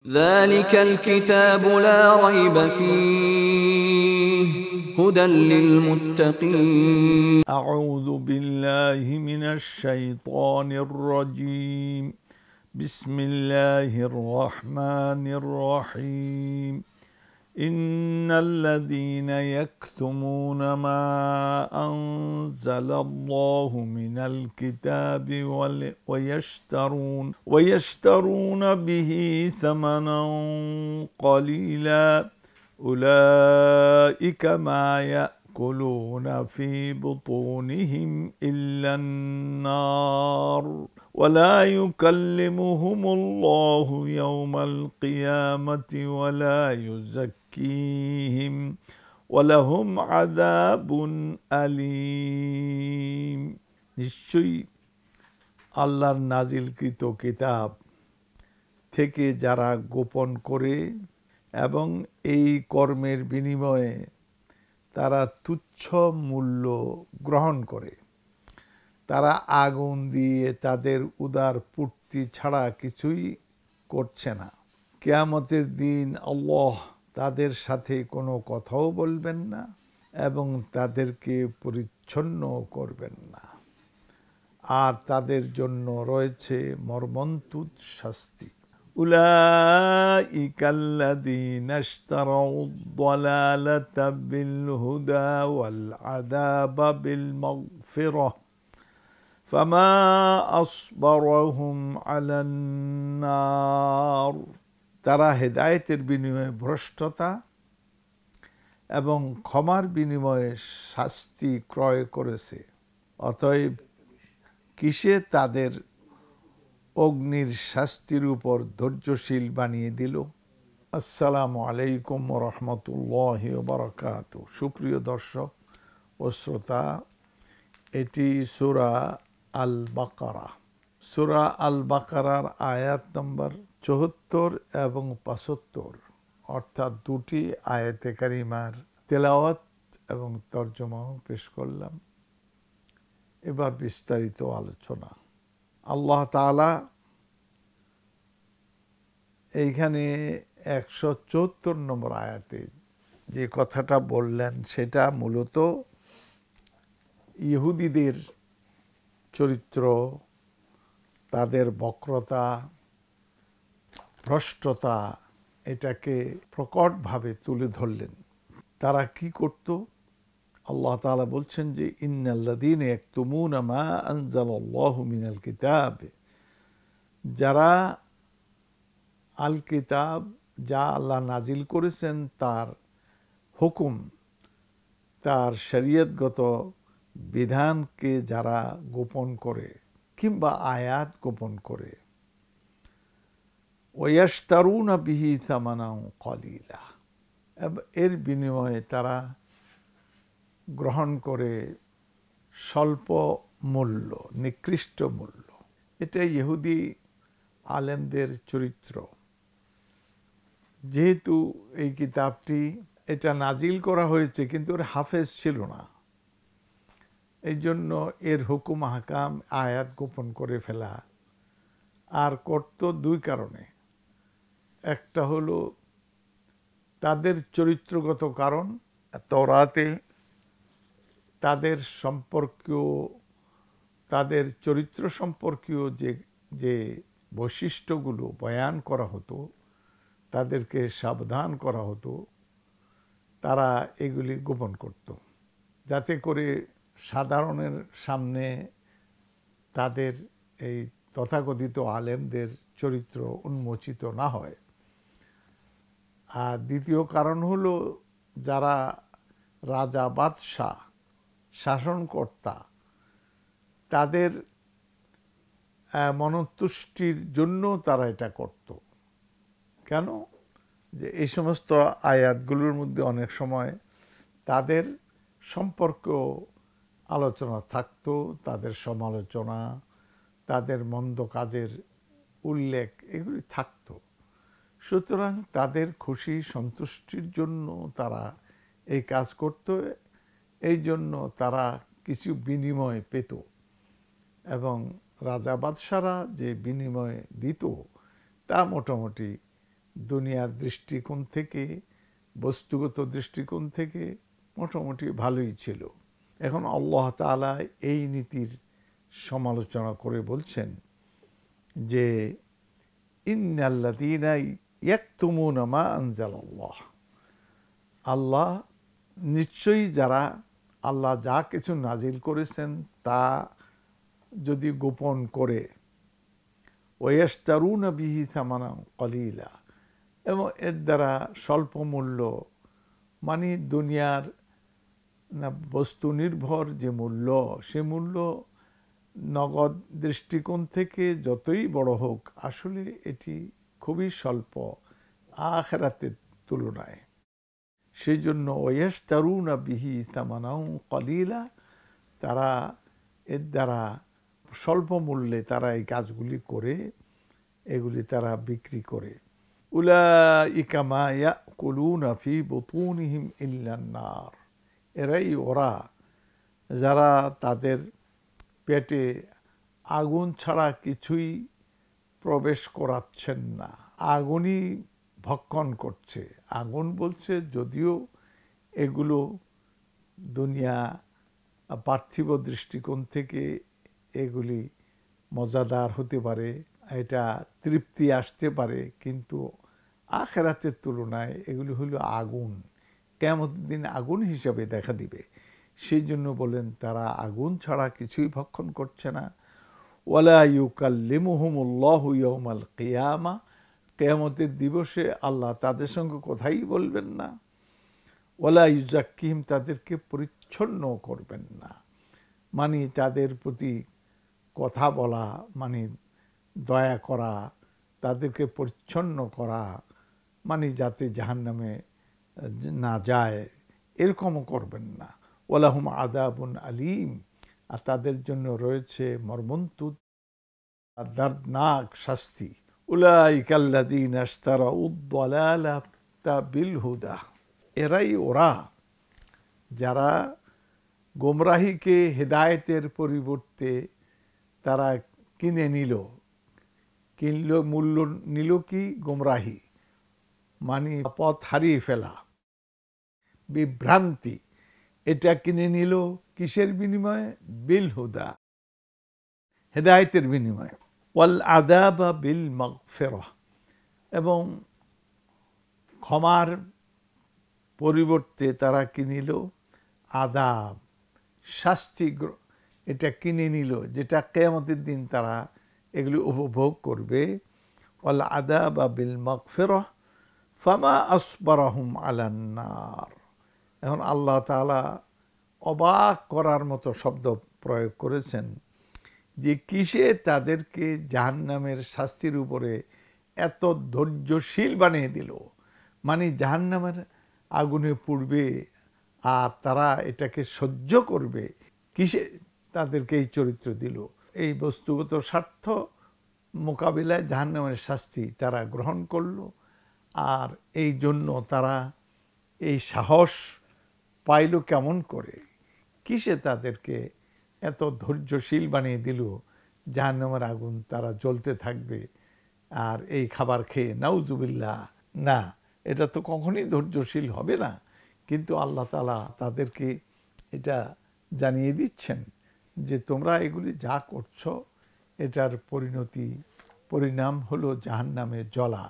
ذلك الكتاب لا ريب فيه هدى للمتقين. أعوذ بالله من الشيطان الرجيم. بسم الله الرحمن الرحيم. إن الذين يكتمون ما أنزل الله من الكتاب ويشترون به ثمنا قليلا أولئك ما يأكلون في بطونهم إلا النار ولا يكلمهم الله يوم القيامة ولا يزكيهم ولهم عذاب أليم. নিশ্চয়ই আল্লাহর নাজিলকৃত কিতাব থেকে যারা গোপন করে এবং এই কর্মের বিনিময়ে তারা তুচ্ছ মূল্য গ্রহণ করে, তারা আগুন দিয়ে তাদের উদার পূর্তি ছাড়া কিছুই করছে না। কিয়ামতের দিন আল্লাহ তাদের সাথে কোনো কথাও বলবেন না এবং তাদেরকে পরিচ্ছন্ন করবেন না, আর তাদের জন্য রয়েছে মর্মন্তুদ শাস্তি। উলাইকাল্লাযীনা ইশতারাউদ-দালালাতা বিল-হুদা ওয়াল-আযাবা বিল-মাগফিরাহ ফামা আসবারহুম আলান নার। তারা হেদায়েতের বিনিময়ে ভ্রষ্টতা এবং ক্ষমার বিনিময়ে শাস্তি ক্রয় করেছে, অতএব কিসে তাদের অগ্নির শাস্তির উপর ধৈর্যশীল বানিয়ে দিল। আসসালামু আলাইকুম ওয়া রাহমাতুল্লাহি ওয়া বারাকাতুহু। সুপ্রিয় দর্শক ও শ্রোতা, এটি সূরা আল বাকারা। সূরা আল বাকারার আয়াত নম্বর ৭৪ এবং ৭৫, অর্থাৎ দুটি আয়াতে কারিমার তেলাওয়াত এবং তরজমাও পেশ করলাম। এবার বিস্তারিত আলোচনা। আল্লাহ তাআলা এইখানে ১৭৪ নম্বর আয়াতে যে কথাটা বললেন সেটা মূলত ইহুদিদের চরিত্র, তাদের বক্রতা, ভ্রষ্টতা, এটাকে প্রকটভাবে তুলে ধরলেন। তারা কি করত? আল্লাহ তাআলা বলছেন যে ইন্নাল্লাযীনা ইয়াকতুমুনা মা আনজালাল্লাহু মিনাল কিতাব, যারা আল কিতাব, যা আল্লাহ নাজিল করেছেন তার হুকুম, তার শরীয়তগত বিধানকে যারা গোপন করে কিংবা আয়াত গোপন করে, ওয়াশতারুনা বিহি সামানান কলিলা, এর বিনিময়ে তারা গ্রহণ করে স্বল্প মূল্য, নিকৃষ্ট মূল্য। এটা ইহুদি আলেমদের চরিত্র। যেহেতু এই কিতাবটি এটা নাজিল করা হয়েছে কিন্তু এর হাফেজ ছিল না, এই জন্য এর হুকুম আহকাম আয়াত গোপন করে ফেলা আর করত দুই কারণে। একটা হলো তাদের চরিত্রগত কারণ, তাওরাতে তাদের সম্পর্কীয়, তাদের চরিত্র সম্পর্কীয় যে বৈশিষ্ট্যগুলো বয়ান করা হতো, তাদেরকে সাবধান করা হতো, তারা এগুলি গোপন করত যাতে করে সাধারণের সামনে তাদের এই তথাকথিত আলেমদের চরিত্র উন্মোচিত না হয়। আর দ্বিতীয় কারণ হলো যারা রাজা, বাদশাহ, শাসনকর্তা, তাদের মনতুষ্টির জন্য তারা এটা করত। কেন? যে এই সমস্ত আয়াতগুলোর মধ্যে অনেক সময় তাদের সম্পর্ক আলোচনা থাকতো, তাদের সমালোচনা, তাদের মন্দ কাজের উল্লেখ, এগুলি থাকতো। সুতরাং তাদের খুশি সন্তুষ্টির জন্য তারা এই কাজ করত, এই জন্য তারা কিছু বিনিময় পেত এবং রাজা বাদশারা যে বিনিময় দিত তা মোটামুটি দুনিয়ার দৃষ্টিকোণ থেকে, বস্তুগত দৃষ্টিকোণ থেকে মোটামুটি ভালোই ছিল। এখন আল্লাহ তাআলা এই নীতির সমালোচনা করে বলছেন যে ইন্নাল্লাযীনা ইয়াকতুমুনা মা আনজালাল্লাহ, আল্লাহ নিশ্চয়ই যারা আল্লাহ যা কিছু নাজিল করেছেন তা যদি গোপন করে, ওয়াস্তারুনা বিহি সামানান কলিলা, এবং এর দ্বারা স্বল্প মূল্য, মানে দুনিয়ার বস্তু নির্ভর যে মূল্য, সে মূল্য নগদ দৃষ্টিকোণ থেকে যতই বড় হোক, আসলে এটি খুবই স্বল্প আখিরাতের তুলনায়। সেই জন্য ওয়াস্তারুনা বিহি সামানান কলিলা, তারা এর দ্বারা স্বল্প মূল্যে তারা এই কাজগুলি করে, এগুলি তারা বিক্রি করে। উলাইকা মা ইয়াকুলুনা ফি বুতুনিহিম ইল্লান নার, এরাই ওরা যারা তাদের পেটে আগুন ছাড়া কিছুই প্রবেশ করাচ্ছেন না, আগুনই ভক্ষণ করছে। আগুন বলছে যদিও এগুলো দুনিয়া পার্থিব দৃষ্টিকোণ থেকে এগুলি মজাদার হতে পারে, এটা তৃপ্তি আসতে পারে, কিন্তু আখিরাতের তুলনায় এগুলি হলো আগুন, কিয়ামতের দিন আগুন হিসাবে দেখা দিবে। সেই জন্য বলেন তারা আগুন ছাড়া কিছুই ভক্ষণ করছে না। ওয়ালা ইউকাল্লিমুহুমুল্লাহু ইয়াউমাল কিয়ামা, কিয়ামতের দিবসে আল্লাহ তাদের সঙ্গে কথাই বলবেন না। ওয়ালা ইউজাক্কিহিম, তাদেরকে পরিচ্ছন্ন করবেন না, মানে তাদের প্রতি কথা বলা মানে দয়া করা, তাদেরকে পরিচ্ছন্ন করা, মানে যাতে জাহান্নামে না যায়, এরকমও করবেন না। ওয়ালাহুম আযাবুন আলীম, আর তাদের জন্য রয়েছে মর্মন্তুদ দর্দনাক শাস্তি। উলাইকাল্লাযীনা ইশতারাউদ দালালাতা বিল হুদা, এরাই ওরা যারা গোমরাহিকে হেদায়েতের পরিবর্তে তারা কিনে নিল। কিনল, মূল্য নিল কি? গোমরাহি, মানে পথ হারিয়ে ফেলা, বিভ্রান্তি, এটা কিনে নিল কিসের বিনিময়ে? বিল হুদা, হেদায়েতের বিনিময়ে। ওয়াল আযাবা বিল মাগফিরাহ, এবং ক্ষমার পরিবর্তে তারা কিনিল আযাব, শাস্তি, এটা কিনে নিল, যেটা কিয়ামতের দিন তারা এগুলি উপভোগ করবে। ওয়াল আযাবা বিল মাগফিরাহ ফামা আসবারাহুম আলান নার। এখন আল্লাহ তাআলা অবাক করার মতো শব্দ প্রয়োগ করেছেন যে কিসে তাদেরকে জাহান্নামের শাস্তির উপরে এত ধৈর্যশীল বানিয়ে দিল, মানে জাহান্নামের আগুনে পুড়বে আর তারা এটাকে সহ্য করবে, কিসে তাদেরকে এই চরিত্র দিল? এই বস্তুগত স্বার্থ মোকাবিলায় জাহান্নামের শাস্তি তারা গ্রহণ করলো, আর এই জন্য তারা এই সাহস পাইল কেমন করে? কিসে তাদেরকে এত ধৈর্যশীল বানিয়ে দিল? জাহান্নামের আগুন তারা জ্বলতে থাকবে আর এই খাবার খেয়ে, নাউজুবিল্লাহ, না, এটা তো কখনোই ধৈর্যশীল হবে না। কিন্তু আল্লাহ তাআলা তাদেরকে এটা জানিয়ে দিচ্ছেন যে তোমরা এগুলি যা করছো এটার পরিণাম হলো জাহান্নামে জ্বলা।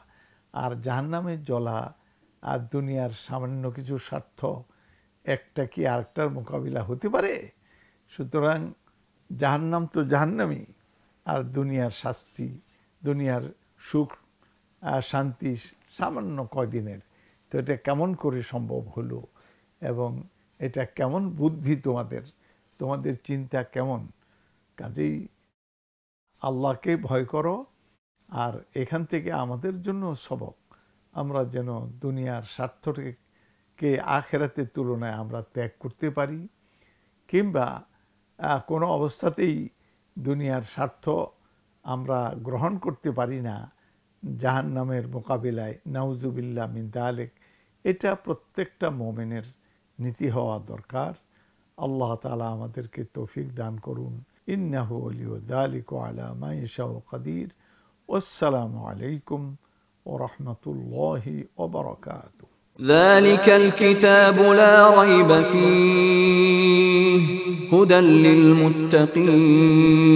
আর জাহান্নামে জ্বলা আর দুনিয়ার সামান্য কিছু স্বার্থ একটা কি আরেকটার মোকাবিলা হতে পারে? সুতরাং জাহান্নাম তো জাহান্নামই, আর দুনিয়ার শাস্তি, দুনিয়ার সুখ আর শান্তি সামান্য কয়দিনের। তো এটা কেমন করে সম্ভব হলো? এবং এটা কেমন বুদ্ধি তোমাদের চিন্তা কেমন? কাজেই আল্লাহকে ভয় করো, আর এখান থেকে আমাদের জন্য সবক, আমরা যেন দুনিয়ার স্বার্থকে আখিরাতের তুলনায় আমরা ত্যাগ করতে পারি, কিংবা কোনো অবস্থাতেই দুনিয়ার স্বার্থ আমরা গ্রহণ করতে পারি না জাহান্নামের মোকাবিলায়, নাউজুবিল্লাহ মিন যালিক। এটা প্রত্যেকটা মুমিনের নীতি হওয়া দরকার। আল্লাহ তাআলা আমাদেরকে তৌফিক দান করুন। ইন্নাহু ওয়ালিয়্যু যালিকা ওয়া আলা মা ইয়াশাউ কাদির। ওয়াসসালামু আলাইকুম ওয়া রাহমাতুল্লাহি ওয়া বারাকাতুহু। ذلك الكتاب لا ريب فيه هدى للمتقين